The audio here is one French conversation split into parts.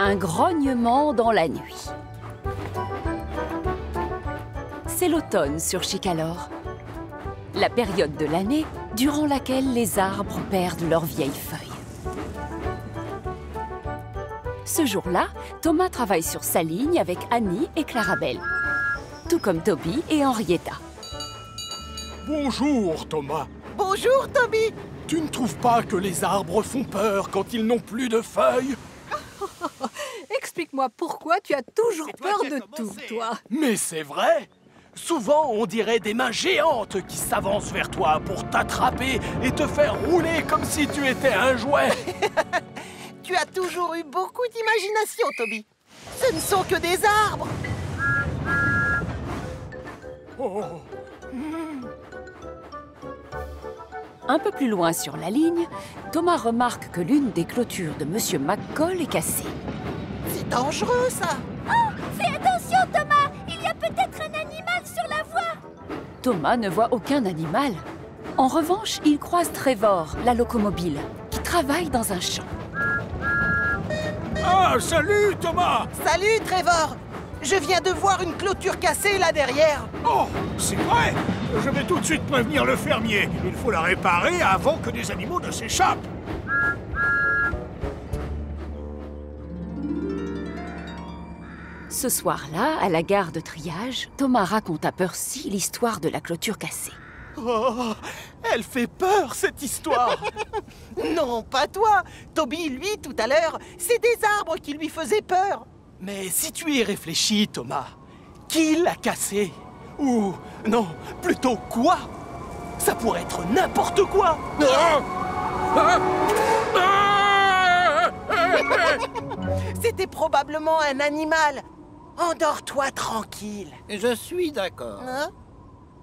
Un grognement dans la nuit. C'est l'automne sur Chicalor. La période de l'année durant laquelle les arbres perdent leurs vieilles feuilles. Ce jour-là, Thomas travaille sur sa ligne avec Annie et Clarabelle, tout comme Toby et Henrietta. Bonjour, Thomas. Bonjour, Toby. Tu ne trouves pas que les arbres font peur quand ils n'ont plus de feuilles? Explique-moi pourquoi tu as toujours peur de tout, toi. Mais c'est vrai! Souvent, on dirait des mains géantes qui s'avancent vers toi pour t'attraper et te faire rouler comme si tu étais un jouet. Tu as toujours eu beaucoup d'imagination, Toby. Ce ne sont que des arbres. Oh. Un peu plus loin sur la ligne, Thomas remarque que l'une des clôtures de Monsieur McCall est cassée. C'est dangereux, ça. Oh, fais attention, Thomas. Il y a peut-être un animal sur la voie. Thomas ne voit aucun animal. En revanche, il croise Trevor, la locomobile, qui travaille dans un champ. Ah, salut, Thomas! Salut, Trevor. Je viens de voir une clôture cassée là derrière. Oh, c'est vrai! Je vais tout de suite prévenir le fermier. Il faut la réparer avant que des animaux ne s'échappent. Ce soir-là, à la gare de triage, Thomas raconte à Percy l'histoire de la clôture cassée. Oh, elle fait peur, cette histoire. Non, pas toi. Toby, lui, tout à l'heure, c'est des arbres qui lui faisaient peur. Mais si tu y réfléchis, Thomas, qui l'a cassé? Ou, non, plutôt quoi? Ça pourrait être n'importe quoi. C'était probablement un animal. Endors-toi tranquille. Je suis d'accord. Hein?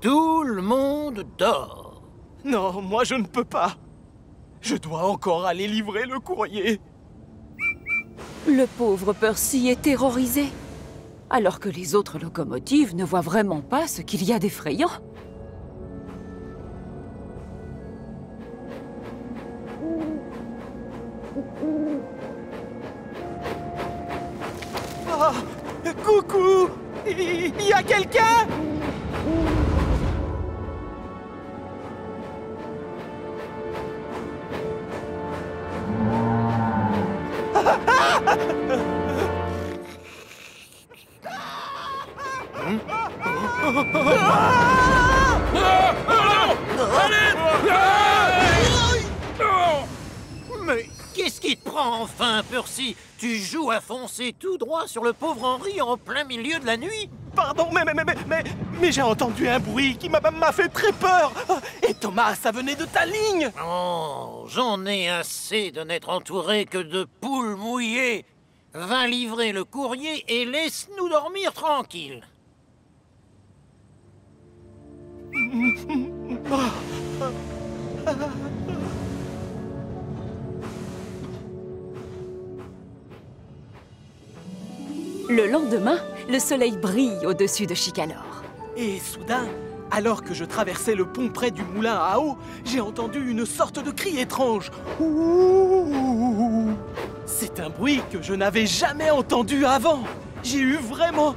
Tout le monde dort. Non, moi je ne peux pas. Je dois encore aller livrer le courrier. Le pauvre Percy est terrorisé, alors que les autres locomotives ne voient vraiment pas ce qu'il y a d'effrayant. Ah, coucou! Il y a quelqu'un? Mais qu'est-ce qui te prend enfin, Percy? Tu joues à foncer tout droit sur le pauvre Henry en plein milieu de la nuit? Pardon, mais j'ai entendu un bruit qui m'a fait très peur. Et Thomas, ça venait de ta ligne. Oh, j'en ai assez de n'être entouré que de poules mouillées. Va livrer le courrier et laisse-nous dormir tranquille. Le lendemain, le soleil brille au-dessus de Chicalor. Et soudain, alors que je traversais le pont près du moulin à eau, j'ai entendu une sorte de cri étrange. Ouh. C'est un bruit que je n'avais jamais entendu avant. J'ai eu vraiment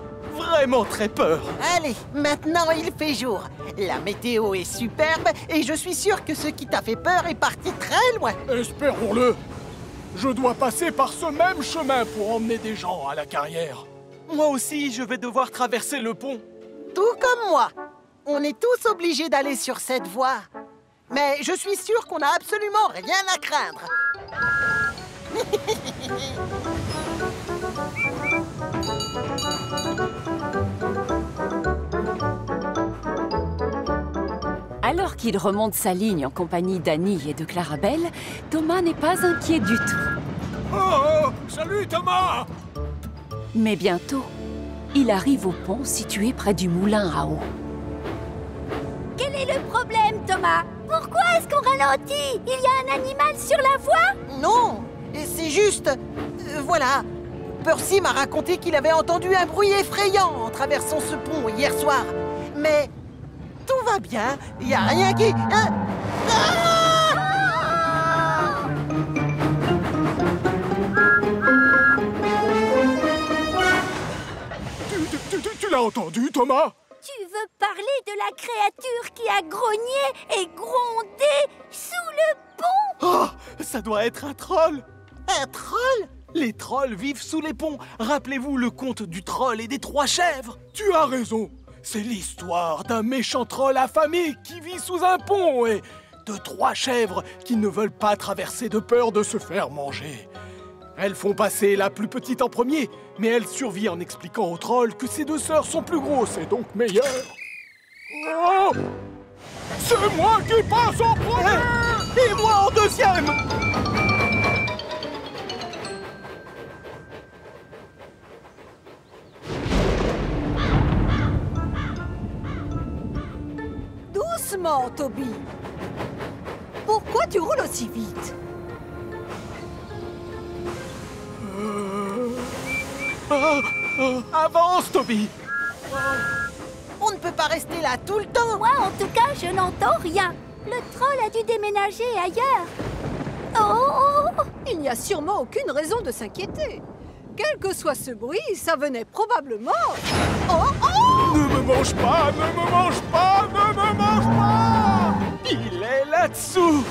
très peur. Allez, maintenant il fait jour. La météo est superbe et je suis sûr que ce qui t'a fait peur est parti très loin. Espérons-le. Je dois passer par ce même chemin pour emmener des gens à la carrière. Moi aussi, je vais devoir traverser le pont. Tout comme moi. On est tous obligés d'aller sur cette voie. Mais je suis sûr qu'on n'a absolument rien à craindre. Alors qu'il remonte sa ligne en compagnie d'Annie et de Clarabelle, Thomas n'est pas inquiet du tout. Oh, salut Thomas! Mais bientôt, il arrive au pont situé près du moulin à eau. Quel est le problème, Thomas? Pourquoi est-ce qu'on ralentit? Il y a un animal sur la voie? Non, c'est juste... voilà. Percy m'a raconté qu'il avait entendu un bruit effrayant en traversant ce pont hier soir. Mais tout va bien, il n'y a rien qui... l'as entendu, Thomas? Tu veux parler de la créature qui a grogné et grondé sous le pont? Oh, ça doit être un troll! Un troll? Les trolls vivent sous les ponts. Rappelez-vous le conte du troll et des 3 chèvres. Tu as raison. C'est l'histoire d'un méchant troll affamé qui vit sous un pont et de 3 chèvres qui ne veulent pas traverser de peur de se faire manger. Elles font passer la plus petite en premier, mais elle survit en expliquant au troll que ses 2 sœurs sont plus grosses et donc meilleures. Oh! C'est moi qui passe en premier! Et moi en deuxième! Doucement, Toby. Pourquoi tu roules aussi vite? Avance, Toby! On ne peut pas rester là tout le temps. Moi, en tout cas, je n'entends rien. Le troll a dû déménager ailleurs. Oh! Il n'y a sûrement aucune raison de s'inquiéter. Quel que soit ce bruit, ça venait probablement... Ne me mange pas, ne me mange pas, ne me mange pas! Il est là-dessous!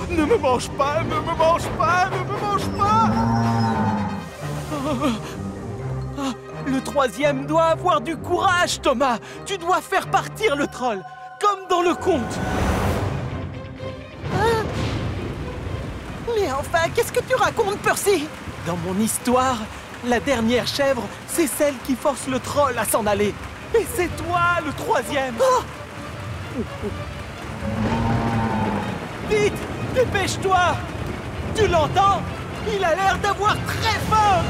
Ne me mange pas, ne me mange pas, ne me mange pas! Le 3e doit avoir du courage, Thomas! Tu dois faire partir le troll, comme dans le conte! Mais enfin, qu'est-ce que tu racontes, Percy? Dans mon histoire, la dernière chèvre, c'est celle qui force le troll à s'en aller. Et c'est toi, le 3e! Vite! Dépêche-toi! Tu l'entends? Il a l'air d'avoir très faim!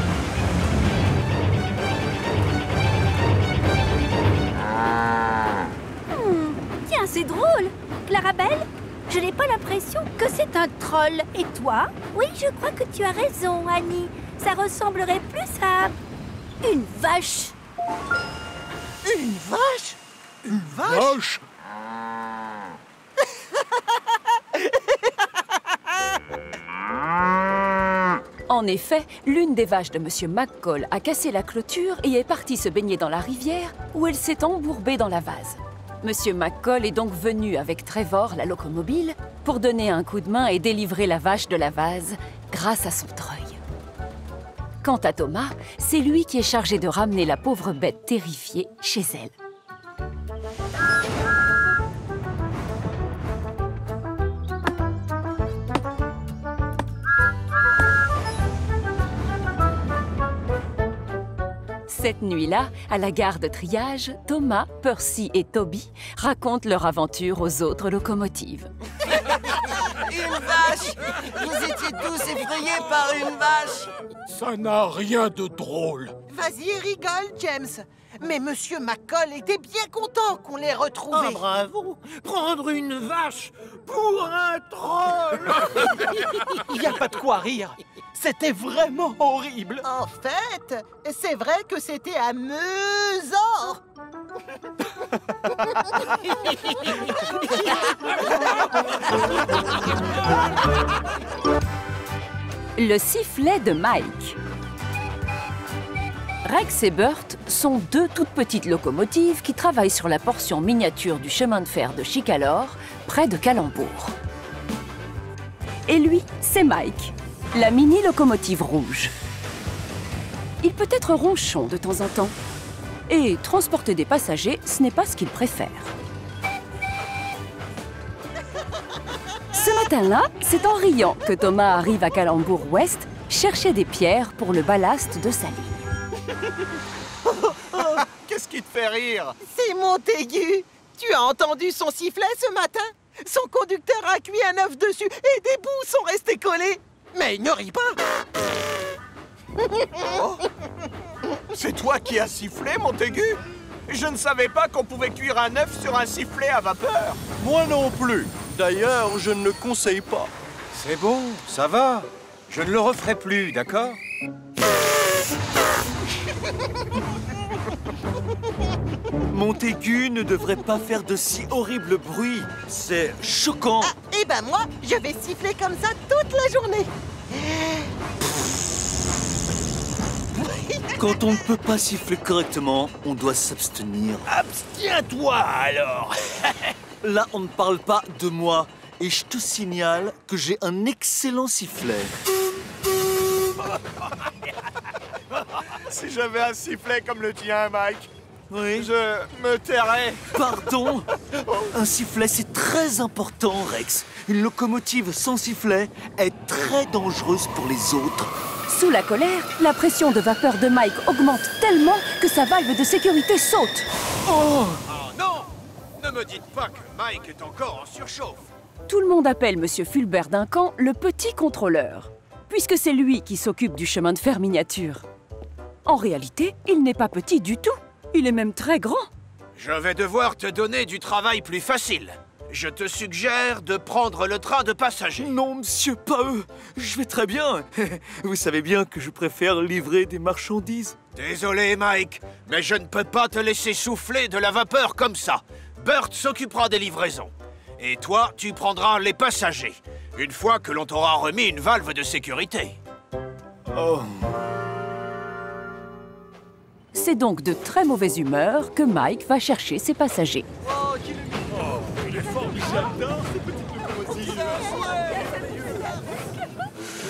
Tiens, c'est drôle. Clarabelle, je n'ai pas l'impression que c'est un troll. Et toi? Oui, je crois que tu as raison, Annie. Ça ressemblerait plus à une vache. Une vache? Une vache? Vache! En effet, l'une des vaches de Monsieur McCall a cassé la clôture et est partie se baigner dans la rivière où elle s'est embourbée dans la vase. Monsieur McCall est donc venu avec Trevor, la locomobile, pour donner un coup de main et délivrer la vache de la vase grâce à son treuil. Quant à Thomas, c'est lui qui est chargé de ramener la pauvre bête terrifiée chez elle. Cette nuit-là, à la gare de triage, Thomas, Percy et Toby racontent leur aventure aux autres locomotives. Une vache! Vous étiez tous effrayés par une vache! Ça n'a rien de drôle. Vas-y, rigole, James. Mais Monsieur McCall était bien content qu'on l'ait retrouvé. Ah, bravo! Prendre une vache pour un troll! Il n'y a pas de quoi rire! C'était vraiment horrible! En fait, c'est vrai que c'était amusant. Le sifflet de Mike. Rex et Burt sont 2 toutes petites locomotives qui travaillent sur la portion miniature du chemin de fer de Chicalor, près de Calembour. Et lui, c'est Mike, la mini-locomotive rouge. Il peut être ronchon de temps en temps. Et transporter des passagers, ce n'est pas ce qu'il préfère. Ce matin-là, c'est en riant que Thomas arrive à Calembour-Ouest chercher des pierres pour le ballast de sa ligne. Qu'est-ce qui te fait rire? C'est Montaigu. Tu as entendu son sifflet ce matin? Son conducteur a cuit un œuf dessus et des bouts sont restés collés. Mais il ne rit pas. Oh. C'est toi qui as sifflé, Montaigu? Je ne savais pas qu'on pouvait cuire un œuf sur un sifflet à vapeur. Moi non plus. D'ailleurs, je ne le conseille pas. C'est bon, ça va. Je ne le referai plus, d'accord? Montaigu ne devrait pas faire de si horribles bruits. C'est choquant. Ah, et ben moi, je vais siffler comme ça toute la journée. Quand on ne peut pas siffler correctement, on doit s'abstenir. Abstiens-toi alors. Là, on ne parle pas de moi. Et je te signale que j'ai un excellent sifflet. Si j'avais un sifflet comme le tien, Mike, Oui. je me tairais. Pardon. Un sifflet, c'est très important, Rex. Une locomotive sans sifflet est très dangereuse pour les autres. Sous la colère, la pression de vapeur de Mike augmente tellement que sa valve de sécurité saute. Oh non! Ne me dites pas que Mike est encore en surchauffe. Tout le monde appelle Monsieur Fulbert Duncan le petit contrôleur, puisque c'est lui qui s'occupe du chemin de fer miniature. En réalité, il n'est pas petit du tout. Il est même très grand. Je vais devoir te donner du travail plus facile. Je te suggère de prendre le train de passagers. Non, monsieur, pas eux. Je vais très bien. Vous savez bien que je préfère livrer des marchandises. Désolé, Mike, mais je ne peux pas te laisser souffler de la vapeur comme ça. Burt s'occupera des livraisons. Et toi, tu prendras les passagers, une fois que l'on t'aura remis une valve de sécurité. Oh. C'est donc de très mauvaise humeur que Mike va chercher ses passagers. Il est formidable, j'adore ces petites locomotives.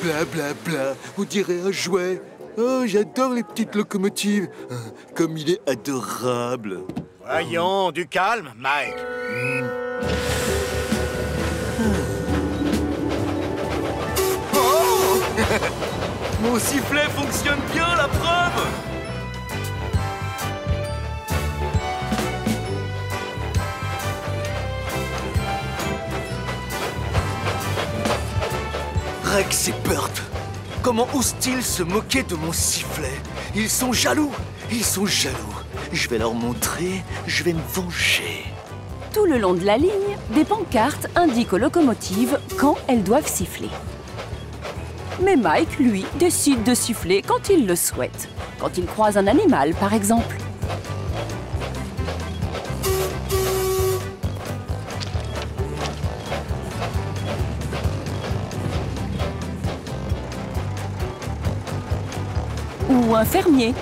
Bla bla bla, on dirait un jouet. Oh, j'adore les petites locomotives. Comme il est adorable. Voyons, du calme, Mike. Oh mon sifflet fonctionne bien, la preuve. Rex et Burt, comment osent-ils se moquer de mon sifflet? Ils sont jaloux, ils sont jaloux. Je vais leur montrer, je vais me venger. Tout le long de la ligne, des pancartes indiquent aux locomotives quand elles doivent siffler. Mais Mike, lui, décide de siffler quand il le souhaite. Quand il croise un animal, par exemple. Ou un fermier.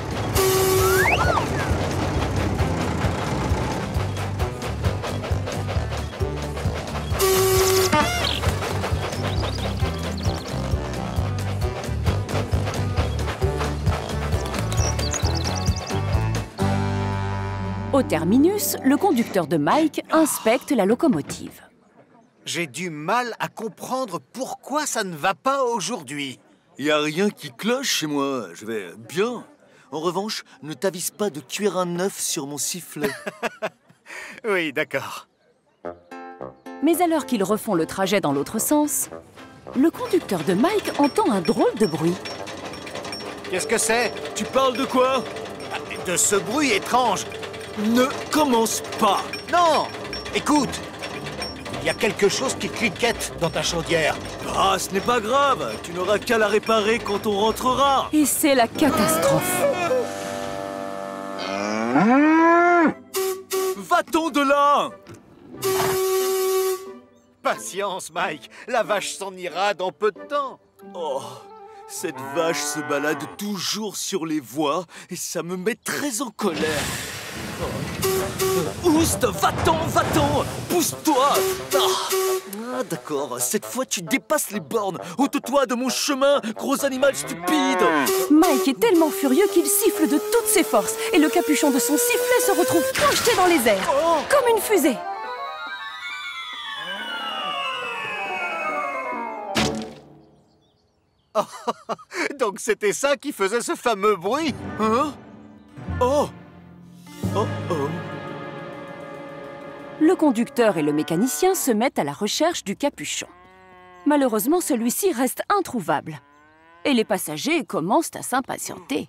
Au terminus, le conducteur de Mike inspecte la locomotive. J'ai du mal à comprendre pourquoi ça ne va pas aujourd'hui. Y a rien qui cloche chez moi, je vais bien. En revanche, ne t'avise pas de cuire un œuf sur mon sifflet. Oui, d'accord. Mais alors qu'ils refont le trajet dans l'autre sens, le conducteur de Mike entend un drôle de bruit. Qu'est-ce que c'est? Tu parles de quoi? De ce bruit étrange. Ne commence pas. Non! Écoute! Il y a quelque chose qui cliquette dans ta chaudière. Ah, ce n'est pas grave. Tu n'auras qu'à la réparer quand on rentrera. Et c'est la catastrophe. Va-t'en de là! Patience, Mike. La vache s'en ira dans peu de temps. Oh, cette vache se balade toujours sur les voies et ça me met très en colère. Oust, va-t'en, va-t'en! Pousse-toi! Ah, d'accord, cette fois tu dépasses les bornes. Ôte-toi de mon chemin, gros animal stupide! Mike est tellement furieux qu'il siffle de toutes ses forces et le capuchon de son sifflet se retrouve projeté dans les airs, comme une fusée. Donc c'était ça qui faisait ce fameux bruit? Hein? Oh! Oh oh! Le conducteur et le mécanicien se mettent à la recherche du capuchon. Malheureusement, celui-ci reste introuvable. Et les passagers commencent à s'impatienter.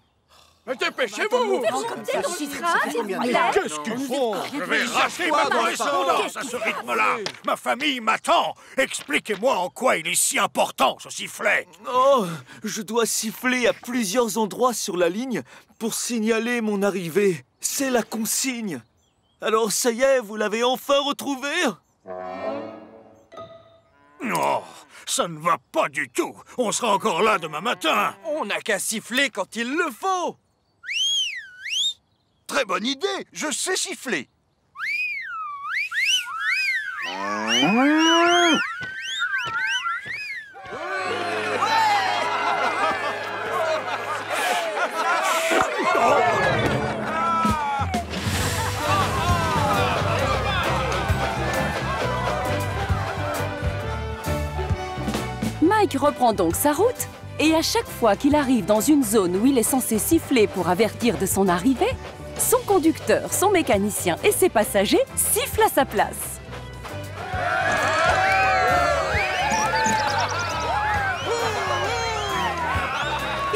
Mais dépêchez-vous! Qu'est-ce qu'ils font? Je vais racheter ma correspondance à ce rythme-là. Ma famille m'attend. Expliquez-moi en quoi il est si important, ce sifflet. Oh! Je dois siffler à plusieurs endroits sur la ligne pour signaler mon arrivée. C'est la consigne. Alors ça y est, vous l'avez enfin retrouvé? Oh, ça ne va pas du tout. On sera encore là demain matin. On n'a qu'à siffler quand il le faut. très bonne idée. Je sais siffler. Mike reprend donc sa route, et à chaque fois qu'il arrive dans une zone où il est censé siffler pour avertir de son arrivée, son conducteur, son mécanicien et ses passagers sifflent à sa place.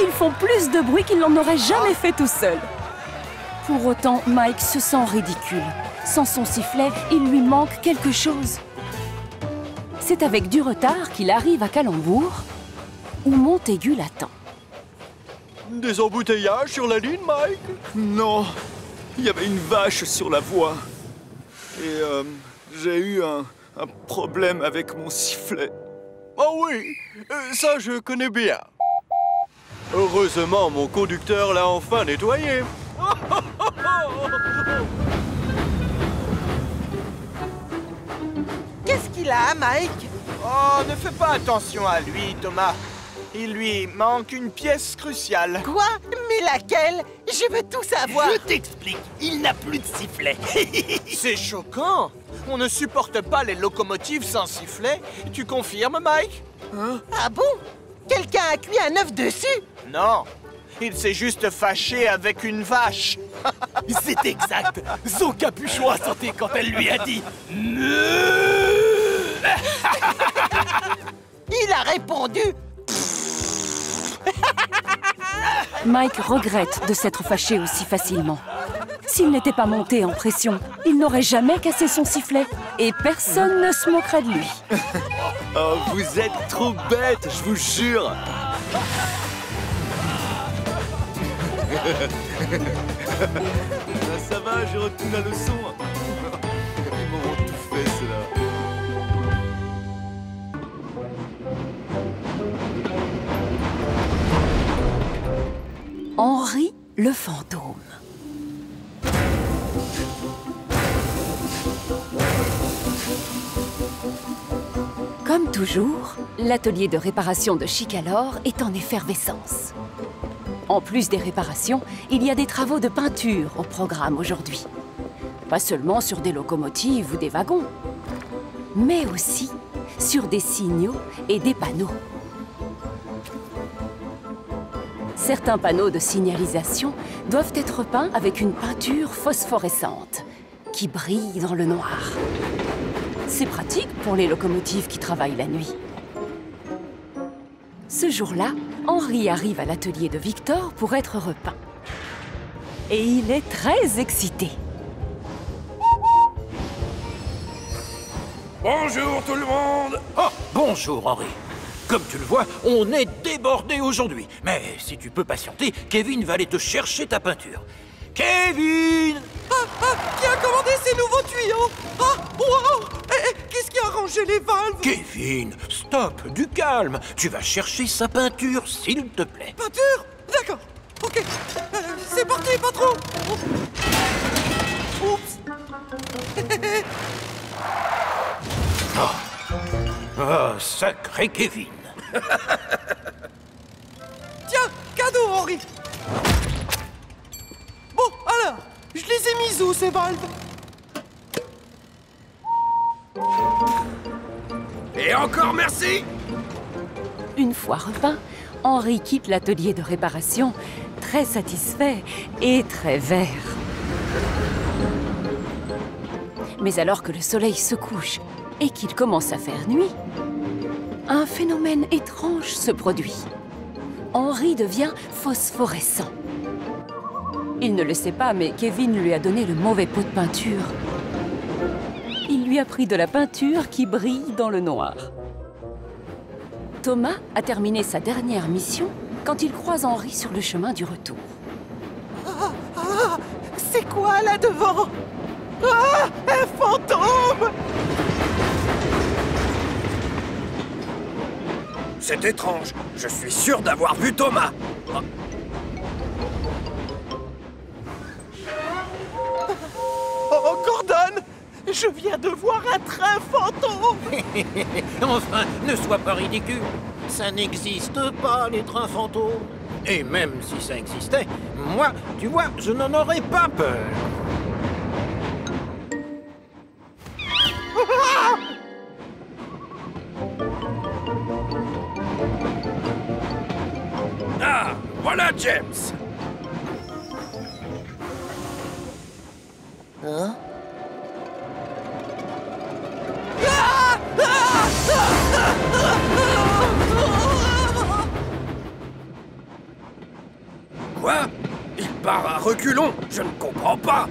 Ils font plus de bruit qu'ils n'en auraient jamais fait tout seuls. Pour autant, Mike se sent ridicule. Sans son sifflet, il lui manque quelque chose. C'est avec du retard qu'il arrive à Calembour, où Montaigu l'attend. Des embouteillages sur la ligne, Mike? Non, il y avait une vache sur la voie. Et j'ai eu un problème avec mon sifflet. Oh oui, ça je connais bien. Heureusement, mon conducteur l'a enfin nettoyé. Qu'est-ce qu'il a, Mike? Oh, ne fais pas attention à lui, Thomas. Il lui manque une pièce cruciale. Quoi? Mais laquelle? Je veux tout savoir. Je t'explique, il n'a plus de sifflet. C'est choquant. On ne supporte pas les locomotives sans sifflet. Tu confirmes, Mike? Ah bon? Quelqu'un a cuit un œuf dessus? Non, il s'est juste fâché avec une vache. C'est exact. Son capuchon a sauté quand elle lui a dit « Meuh !» Il a répondu. Mike regrette de s'être fâché aussi facilement. S'il n'était pas monté en pression, il n'aurait jamais cassé son sifflet et personne ne se moquerait de lui. Oh, vous êtes trop bête, je vous jure. Ça va, j'ai retenu la leçon. Ils m'auront tout fait, ceux-là. Henri le fantôme. Comme toujours, l'atelier de réparation de Chicalor est en effervescence. En plus des réparations, il y a des travaux de peinture au programme aujourd'hui. Pas seulement sur des locomotives ou des wagons, mais aussi sur des signaux et des panneaux. Certains panneaux de signalisation doivent être peints avec une peinture phosphorescente qui brille dans le noir. C'est pratique pour les locomotives qui travaillent la nuit. Ce jour-là, Henri arrive à l'atelier de Victor pour être repeint. Et il est très excité. Bonjour tout le monde. Oh, bonjour Henri. Comme tu le vois, on est débordé aujourd'hui. Mais si tu peux patienter, Kevin va aller te chercher ta peinture. Kevin! Qui a commandé ces nouveaux tuyaux? Wow! Qu'est-ce qui a rangé les valves? Kevin, stop, du calme. Tu vas chercher sa peinture, s'il te plaît. Peinture? D'accord. Ok. C'est parti, patron. Oups. Oh, sacré Kevin. Tiens, cadeau, Henri. Bon, alors, je les ai mises où, ces valves? Et encore merci. Une fois repeint, Henri quitte l'atelier de réparation, très satisfait et très vert. Mais alors que le soleil se couche et qu'il commence à faire nuit, un phénomène étrange se produit. Henri devient phosphorescent. Il ne le sait pas, mais Kevin lui a donné le mauvais pot de peinture. Il lui a pris de la peinture qui brille dans le noir. Thomas a terminé sa dernière mission quand il croise Henri sur le chemin du retour. C'est quoi, là devant? Un fantôme! C'est étrange. Je suis sûr d'avoir vu Thomas. Je viens de voir un train fantôme. Enfin, ne sois pas ridicule. Ça n'existe pas, les trains fantômes. Et même si ça existait, moi, tu vois, je n'en aurais pas peur. Ah, voilà James. Hein? Quoi? Il part à reculons? Je ne comprends pas.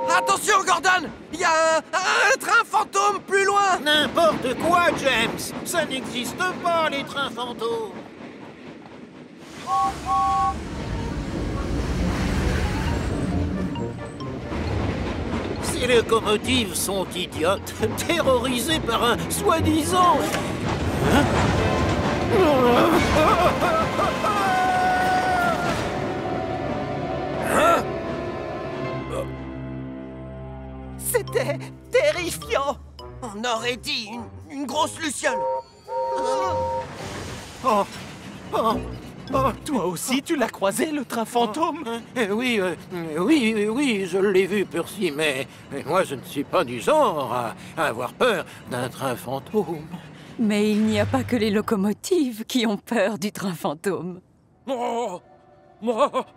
Attention, Gordon! Il y a un train fantôme plus loin! N'importe quoi, James. Ça n'existe pas, les trains fantômes. Ces locomotives sont idiotes, terrorisées par un soi-disant... Hein? C'était terrifiant. On aurait dit une grosse luciole. Oh, toi aussi, tu l'as croisé, le train fantôme? Oui, je l'ai vu, Percy, mais moi, je ne suis pas du genre à avoir peur d'un train fantôme. Mais il n'y a pas que les locomotives qui ont peur du train fantôme.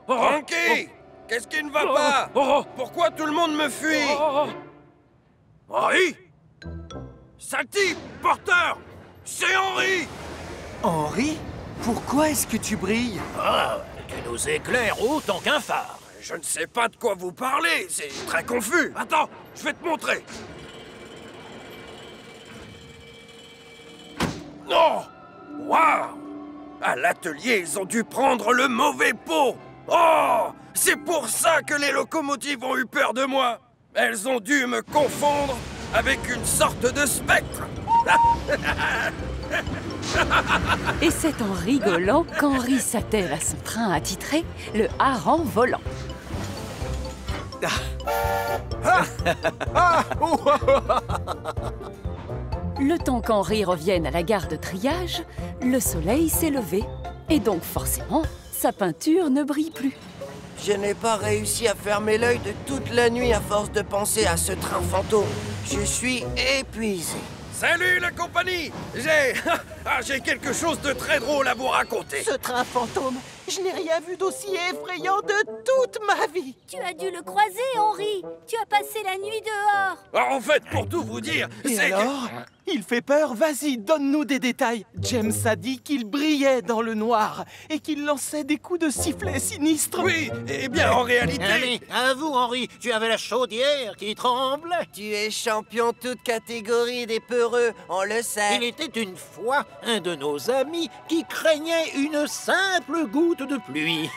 Frankie! Qu'est-ce qui ne va pas? Pourquoi tout le monde me fuit? Henri? Sale type! Porteur! C'est Henri! Henri? Pourquoi est-ce que tu brilles? Ah, tu nous éclaires autant qu'un phare. Je ne sais pas de quoi vous parlez, c'est très confus. Attends, je vais te montrer. Non! Waouh! À l'atelier, ils ont dû prendre le mauvais pot. Oh! C'est pour ça que les locomotives ont eu peur de moi. Elles ont dû me confondre avec une sorte de spectre. Et c'est en rigolant qu'Henri s'attelle à son train attitré, le hareng volant. Le temps qu'Henri revienne à la gare de triage, le soleil s'est levé. Et donc forcément, sa peinture ne brille plus. Je n'ai pas réussi à fermer l'œil de toute la nuit à force de penser à ce train fantôme. Je suis épuisé. Salut la compagnie! J'ai quelque chose de très drôle à vous raconter. Ce train fantôme, je n'ai rien vu d'aussi effrayant de toute ma vie. Tu as dû le croiser, Henri. Tu as passé la nuit dehors. En fait, pour tout vous dire, Et c'est alors? Il fait peur? Vas-y, donne-nous des détails. James a dit qu'il brillait dans le noir et qu'il lançait des coups de sifflet sinistres. Oui, eh bien en réalité... Allez, avoue, Henri, tu avais la chaudière qui tremblait. Tu es champion toute catégorie des peureux, on le sait. Il était une fois un de nos amis qui craignait une simple goutte de pluie.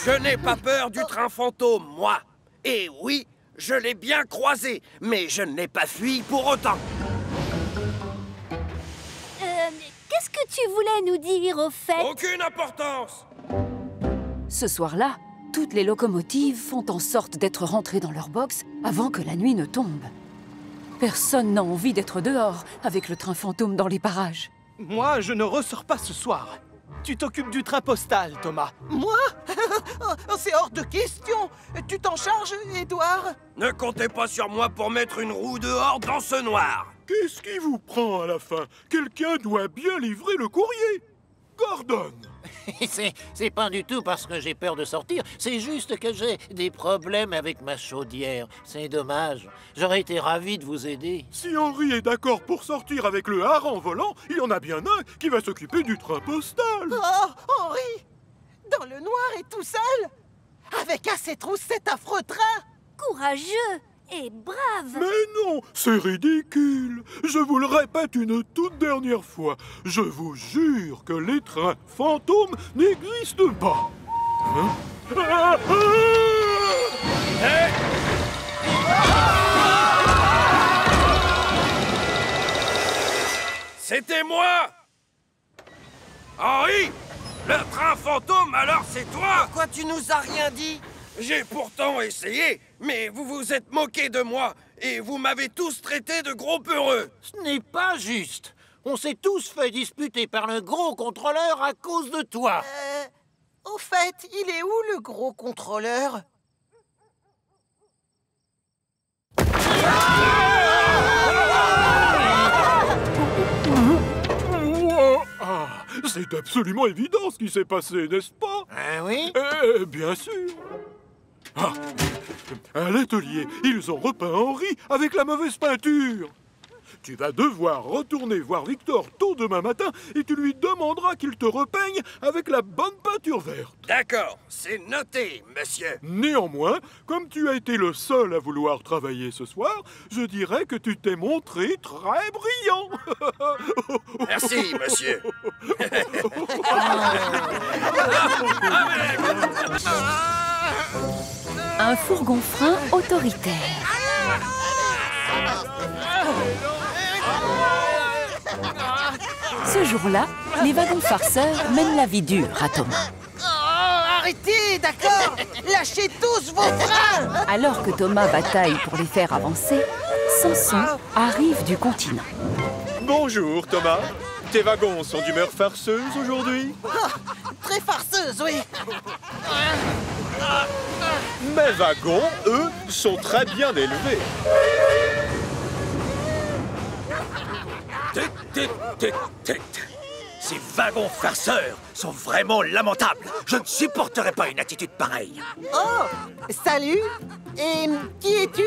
Je n'ai pas peur du train fantôme, moi. Et oui, je l'ai bien croisé, mais je ne l'ai pas fui pour autant. Qu'est-ce que tu voulais nous dire, au fait? Aucune importance. Ce soir-là, toutes les locomotives font en sorte d'être rentrées dans leur box avant que la nuit ne tombe. Personne n'a envie d'être dehors avec le train fantôme dans les parages. Moi, je ne ressors pas ce soir. Tu t'occupes du train postal, Thomas. Moi? C'est hors de question. Tu t'en charges, Édouard? Ne comptez pas sur moi pour mettre une roue dehors dans ce noir. Qu'est-ce qui vous prend à la fin? Quelqu'un doit bien livrer le courrier. Gordon! C'est pas du tout parce que j'ai peur de sortir, c'est juste que j'ai des problèmes avec ma chaudière. C'est dommage. J'aurais été ravi de vous aider. Si Henri est d'accord pour sortir avec le hareng volant, il y en a bien un qui va s'occuper du train postal. Oh, Henri! Dans le noir et tout seul? Avec à ses trousses cet affreux train? Courageux et brave. Mais non, c'est ridicule. Je vous le répète une toute dernière fois. Je vous jure que les trains fantômes n'existent pas. Hein? C'était moi! Henri! Le train fantôme, alors c'est toi? Pourquoi tu nous as rien dit? J'ai pourtant essayé, mais vous vous êtes moqué de moi et vous m'avez tous traité de gros peureux. Ce n'est pas juste. On s'est tous fait disputer par le gros contrôleur à cause de toi. Au fait, il est où le gros contrôleur? Ah, c'est absolument évident ce qui s'est passé, n'est-ce pas? Ah oui? Bien sûr. Ah, à l'atelier, ils ont repeint Henri avec la mauvaise peinture. Tu vas devoir retourner voir Victor tôt demain matin et tu lui demanderas qu'il te repeigne avec la bonne peinture verte. D'accord, c'est noté, monsieur. Néanmoins, comme tu as été le seul à vouloir travailler ce soir, je dirais que tu t'es montré très brillant. Merci, monsieur. Un fourgon-frein autoritaire. Ce jour-là, les wagons farceurs mènent la vie dure à Thomas. Arrêtez, d'accord? Lâchez tous vos freins! Alors que Thomas bataille pour les faire avancer, Samson arrive du continent. Bonjour Thomas. Tes wagons sont d'humeur farceuse aujourd'hui? Très farceuse, oui. Mes wagons, eux, sont très bien élevés. Ces wagons farceurs sont vraiment lamentables. Je ne supporterai pas une attitude pareille. Oh, salut. Et qui es-tu?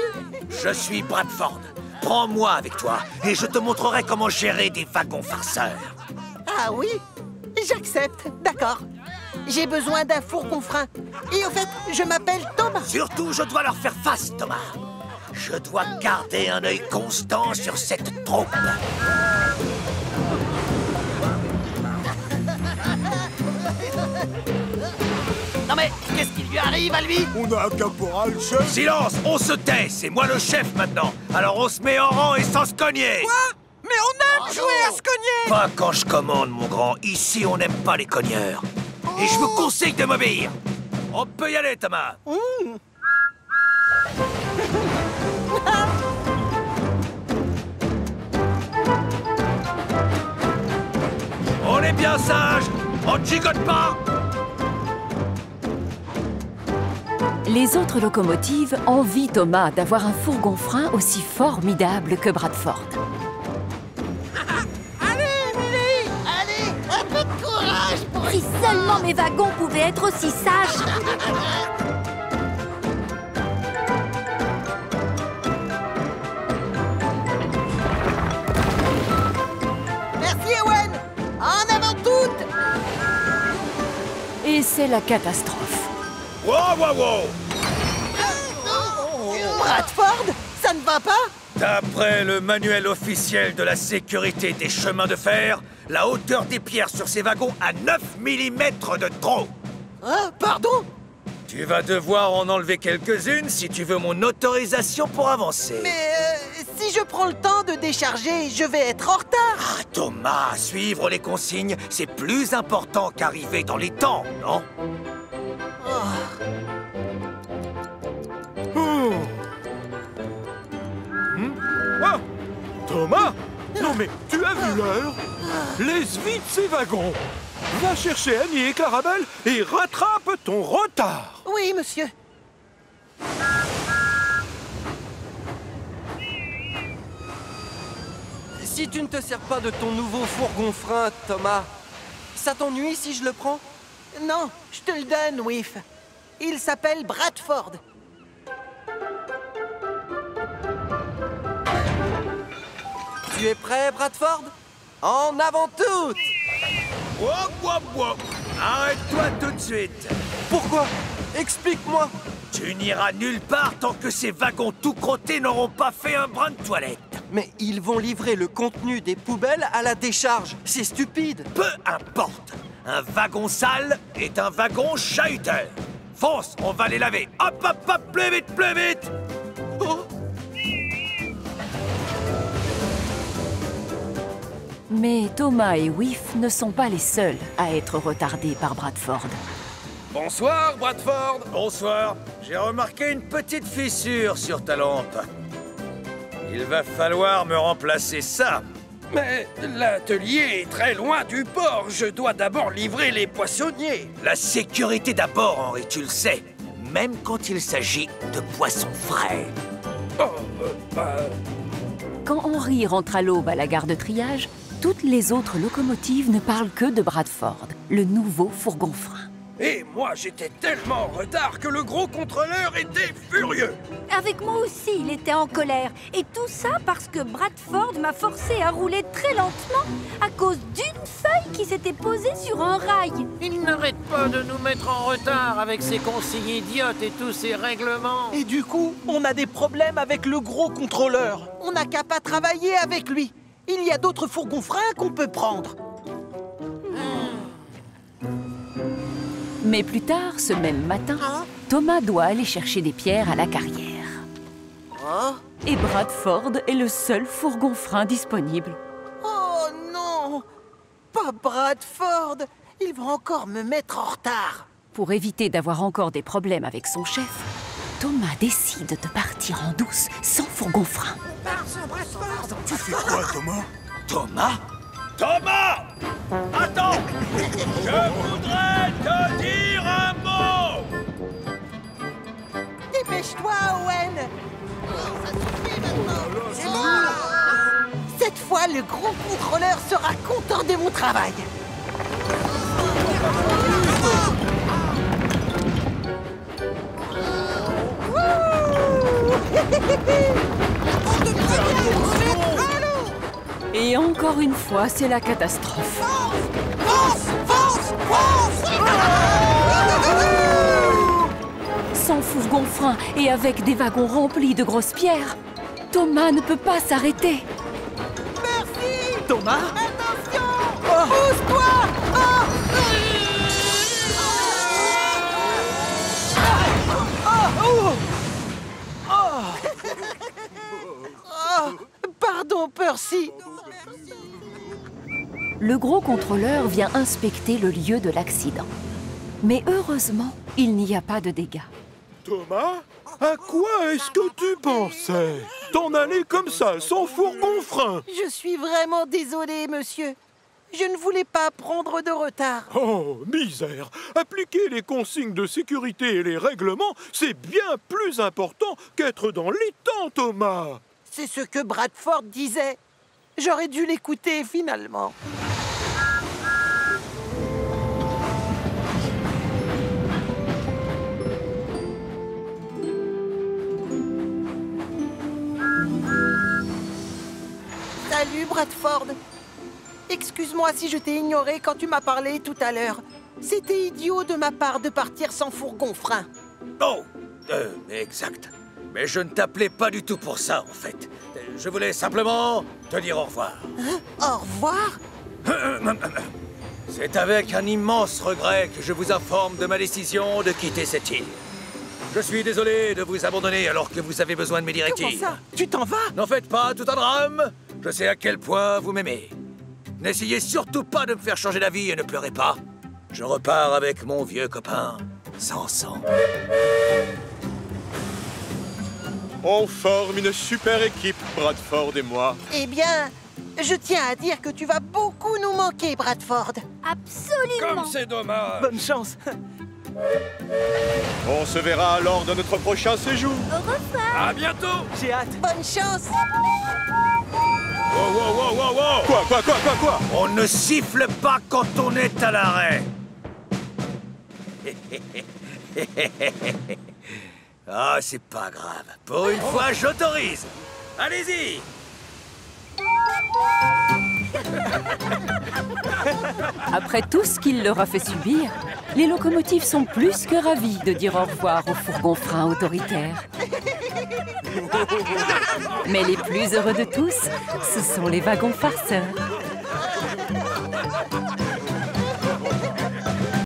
Je suis Bradford. Prends-moi avec toi et je te montrerai comment gérer des wagons farceurs. Ah oui, j'accepte, d'accord. J'ai besoin d'un fourgon-frein. Et au fait, je m'appelle Thomas. Surtout, je dois leur faire face, Thomas. Je dois garder un œil constant sur cette troupe. Non mais, qu'est-ce qui lui arrive à lui? On a un caporal, chef. Silence, on se tait, c'est moi le chef maintenant. Alors on se met en rang et sans se cogner. Quoi? Mais on aime jouer à se cogner! Pas quand je commande, mon grand. Ici, on n'aime pas les cogneurs. Et je vous conseille de m'obéir. On peut y aller, Thomas. On est bien sage. On ne gigote pas. Les autres locomotives envient Thomas d'avoir un fourgon-frein aussi formidable que Bradford. Allez, Millie! Allez, un peu de courage pour... Si seulement mes wagons pouvaient être aussi sages. Merci, Owen! En avant toutes! Et c'est la catastrophe. Wow, wow, wow. Bradford, ça ne va pas? D'après le manuel officiel de la sécurité des chemins de fer, la hauteur des pierres sur ces wagons a 9 mm de trop. Ah, pardon? Tu vas devoir en enlever quelques-unes si tu veux mon autorisation pour avancer. Mais si je prends le temps de décharger, je vais être en retard. Ah, Thomas, suivre les consignes, c'est plus important qu'arriver dans les temps, non? Ah, Thomas? Non mais, tu as vu l'heure? Laisse vite ces wagons. Va chercher Annie et Clarabelle et rattrape ton retard. Oui, monsieur. Si tu ne te sers pas de ton nouveau fourgon-frein, Thomas, ça t'ennuie si je le prends? Non, je te le donne, Whiff. Il s'appelle Bradford. Tu es prêt, Bradford? En avant toutes! Wop, wop, wop. Arrête-toi tout de suite. Pourquoi? Explique-moi! Tu n'iras nulle part tant que ces wagons tout crottés n'auront pas fait un brin de toilette. Mais ils vont livrer le contenu des poubelles à la décharge. C'est stupide. Peu importe. Un wagon sale est un wagon chahuteur. Fonce, on va les laver. Hop, hop, hop, plus vite, plus vite. Oh. Mais Thomas et Whiff ne sont pas les seuls à être retardés par Bradford. Bonsoir, Bradford. Bonsoir. J'ai remarqué une petite fissure sur ta lampe. Il va falloir me remplacer ça. Mais l'atelier est très loin du port. Je dois d'abord livrer les poissonniers. La sécurité d'abord, Henri, tu le sais. Même quand il s'agit de poissons frais. Quand Henri rentre à l'aube à la gare de triage, toutes les autres locomotives ne parlent que de Bradford, le nouveau fourgon-frein. Et moi, j'étais tellement en retard que le gros contrôleur était furieux. Avec moi aussi, il était en colère. Et tout ça parce que Bradford m'a forcé à rouler très lentement à cause d'une feuille qui s'était posée sur un rail. Il n'arrête pas de nous mettre en retard avec ses consignes idiotes et tous ses règlements. Et du coup, on a des problèmes avec le gros contrôleur. On n'a qu'à pas travailler avec lui. Il y a d'autres fourgons-freins qu'on peut prendre. Mais plus tard, ce même matin, Thomas doit aller chercher des pierres à la carrière. Et Bradford est le seul fourgon-frein disponible. Oh non! Pas Bradford! Il va encore me mettre en retard. Pour éviter d'avoir encore des problèmes avec son chef, Thomas décide de partir en douce sans fourgon-frein. Tu fais quoi, Thomas? Thomas? Thomas! Attends! Je voudrais te dire un mot! Dépêche-toi, Owen! Ça suffit maintenant! C'est bon! Cette fois, le gros contrôleur sera content de mon travail. Et encore une fois, c'est la catastrophe. Sans fourgon-frein et avec des wagons remplis de grosses pierres, Thomas ne peut pas s'arrêter. Merci! Thomas? Attention! Pousse-toi! Pardon, Percy. Le gros contrôleur vient inspecter le lieu de l'accident. Mais heureusement, il n'y a pas de dégâts. Thomas, à quoi est-ce que tu pensais? T'en aller comme ça, sans fourgon-frein? Je suis vraiment désolé, monsieur. Je ne voulais pas prendre de retard. Oh, misère! Appliquer les consignes de sécurité et les règlements, c'est bien plus important qu'être dans les temps, Thomas! C'est ce que Bradford disait. J'aurais dû l'écouter, finalement. Salut, Bradford. Excuse-moi si je t'ai ignoré quand tu m'as parlé tout à l'heure. C'était idiot de ma part de partir sans fourgon-frein. Oh, exact. Mais je ne t'appelais pas du tout pour ça, en fait. Je voulais simplement te dire au revoir. Hein? Au revoir? C'est avec un immense regret que je vous informe de ma décision de quitter cette île. Je suis désolé de vous abandonner alors que vous avez besoin de mes directives. Comment ça? Tu t'en vas? N'en faites pas tout un drame. Je sais à quel point vous m'aimez. N'essayez surtout pas de me faire changer d'avis et ne pleurez pas. Je repars avec mon vieux copain, Sanson. On forme une super équipe, Bradford et moi. Eh bien, je tiens à dire que tu vas beaucoup nous manquer, Bradford. Absolument. Comme c'est dommage. Bonne chance. On se verra lors de notre prochain séjour. Au revoir. À bientôt. J'ai hâte. Bonne chance. Wow. Quoi? On ne siffle pas quand on est à l'arrêt. Ah, c'est pas grave. Pour une fois, j'autorise. Allez-y. Après tout ce qu'il leur a fait subir, les locomotives sont plus que ravies de dire au revoir aux fourgons-freins autoritaires. Mais les plus heureux de tous, ce sont les wagons farceurs.